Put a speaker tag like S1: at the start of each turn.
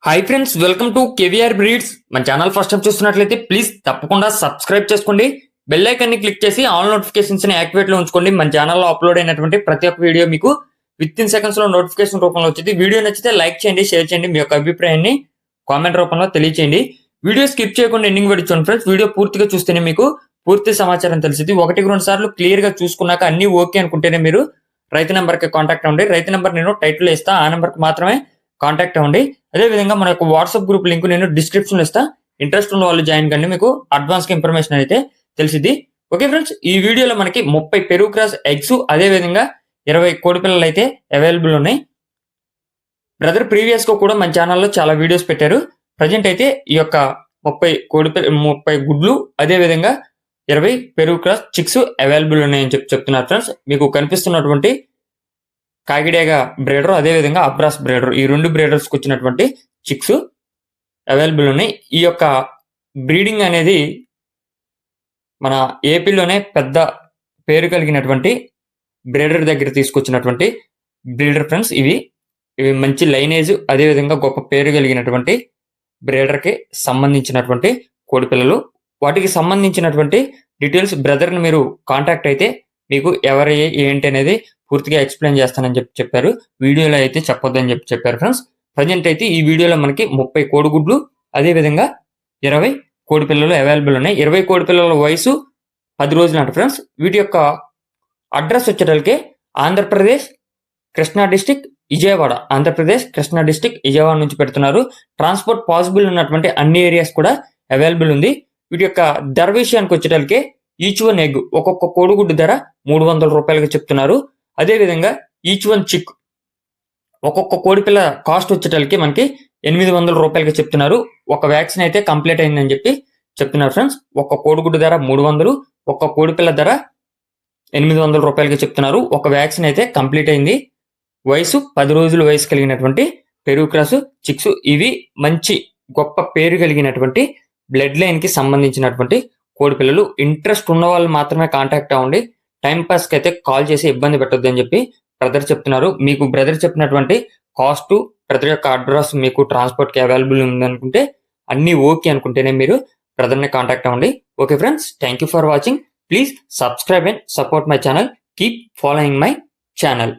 S1: Hi friends, welcome to KVR breeds. మన channel first time చూస్తున్నట్లయితే please తప్పకుండా సబ్స్క్రైబ్ చేసుకోండి. బెల్ ఐకాన్ ని క్లిక్ చేసి ఆల్ నోటిఫికేషన్స్ ని యాక్టివేట్ లో ఉంచుకోండి. మన ఛానల్లో అప్లోడ్ అయినటువంటి ప్రతి ఒక్క వీడియో మీకు విత్ ఇన్ సెకండ్స్ లో నోటిఫికేషన్ రూపంలో వచ్చింది. వీడియో నచ్చితే లైక్ చేయండి, షేర్ చేయండి, మీ యొక్క అభిప్రాయాన్ని కామెంట్ రూపంలో తెలియచేయండి. వీడియో స్కిప్ చేయకుండా ఎండింగ్ వరకు చూడండి ఫ్రెండ్స్. వీడియో పూర్తిగా చూస్తేనే మీకు పూర్తి సమాచారం తెలిసింది. 1-2 సార్లు క్లియర్ గా చూసుకున్నాక అన్ని ఓకే అనుకుంటేనే మీరు రైతు నెంబర్ కి కాంటాక్ట్ అవ్వండి. రైతు నెంబర్ నేను టైటిల్ ఇస్తా, ఆ నెంబర్ కి మాత్రమే కాంటాక్ట్ అవ్వండి. అదే విధంగా మన యొక్క వాట్సాప్ గ్రూప్ లింక్ నేను డిస్క్రిప్షన్ ఇస్తా. ఇంట్రెస్ట్ ఉన్న వాళ్ళు జాయిన్ కండి, మీకు అడ్వాన్స్ గా ఇన్ఫర్మేషన్ అయితే తెలిసింది. ఓకే ఫ్రెండ్స్, ఈ వీడియోలో మనకి 30 పెరుగు క్రాస్ ఎగ్స్, అదే విధంగా 20 కోడి పిల్లలు అయితే అవైలబుల్ ఉన్నాయి. బ్రదర్ ప్రీవియస్ గా కూడా మన ఛానల్లో చాలా వీడియోస్ పెట్టారు. ప్రజెంట్ అయితే ఈ యొక్క 30 గుడ్లు, అదే విధంగా 20 పెరుగు క్రాస్ చిక్స్ అవైలబుల్ ఉన్నాయని చెప్తున్నారు ఫ్రెండ్స్. మీకు కనిపిస్తున్నటువంటి కాకిడేగా బ్రీడర్, అదే విధంగా అబ్రాస్ బ్రీడర్, ఈ 2 బ్రీడర్స్ కు వచ్చినటువంటి చిక్స్ అవైలబుల్ ఉన్నాయి. ఈ యొక్క బ్రీడింగ్ అనేది మన ఏపీలోనే పెద్ద పేరు కలిగినటువంటి బ్రీడర్ దగ్గర తీసుకొచ్చినటువంటి బ్రీడర్ ఫ్రెండ్స్. ఇవి మంచి లైనేజ్, అదే విధంగా గొప్ప పేరు కలిగినటువంటి బ్రీడర్ కి సంబంధించినటువంటి కోడి పిల్లలు. వాటికి సంబంధించినటువంటి డీటెయిల్స్ బ్రదర్ ని మీరు కాంటాక్ట్ అయితే మీకు ఎవరి ఏంటి అనేది పూర్తిగా ఎక్స్ప్లెయిన్ చేస్తానని చెప్పారు. వీడియోలో అయితే చెప్పొద్దని చెప్పారు ఫ్రెండ్స్. ప్రజెంట్ అయితే ఈ వీడియోలో మనకి 30 కోడిగుడ్లు, అదే విధంగా 20 కోడి పిల్లలు అవైలబుల్ ఉన్నాయి. 20 కోడి పిల్లల వయసు 10 రోజులు అంట ఫ్రెండ్స్. వీటి యొక్క అడ్రస్ వచ్చేటప్పటికి ఆంధ్రప్రదేశ్ కృష్ణా డిస్టిక్ విజయవాడ, ఆంధ్రప్రదేశ్ కృష్ణా డిస్టిక్ విజయవాడ నుంచి పెడుతున్నారు. ట్రాన్స్పోర్ట్ పాసిబుల్ ఉన్నటువంటి అన్ని ఏరియాస్ కూడా అవైలబుల్ ఉంది. వీటి యొక్క ధర విషయానికి వచ్చేటప్పటికి ఈచ్ వన్ ఎగ్, ఒక్కొక్క కోడిగుడ్డు ధర 300 రూపాయలుగా చెప్తున్నారు. అదే విధంగా ఈచ్ వన్ చిక్, ఒక్కొక్క కోడి పిల్ల కాస్ట్ వచ్చేటప్పటికి మనకి 800 రూపాయలుగా చెప్తున్నారు. ఒక వ్యాక్సిన్ అయితే కంప్లీట్ అయిందని చెప్తున్నారు ఫ్రెండ్స్. ఒక్క కోడిగుడ్డు ధర 300, ఒక్క కోడి పిల్ల ధర 800 రూపాయలుగా చెప్తున్నారు. ఒక వ్యాక్సిన్ అయితే కంప్లీట్ అయింది. వయసు 10 రోజుల వయసు కలిగినటువంటి పెరుగు క్రాస్ చిక్స్. ఇవి మంచి గొప్ప పేరు కలిగినటువంటి బ్లడ్ లైన్ కి సంబంధించినటువంటి కోడి పిల్లలు. ఇంట్రెస్ట్ ఉన్న వాళ్ళు మాత్రమే కాంటాక్ట్ అవ్వండి. టైం పాస్ కి అయితే కాల్ చేసి ఇబ్బంది పెట్టొద్దు అని చెప్పి బ్రదర్ చెప్తున్నారు. మీకు బ్రదర్ చెప్పినటువంటి కాస్ట్, ప్రతి ఒక్క అడ్రస్ మీకు ట్రాన్స్పోర్ట్ కి అవైలబుల్ ఉందనుకుంటే, అన్ని ఓకే అనుకుంటేనే మీరు బ్రదర్ ని కాంటాక్ట్ అవ్వండి. Okay friends, thank you for watching. Please subscribe and support my channel. Keep following my channel.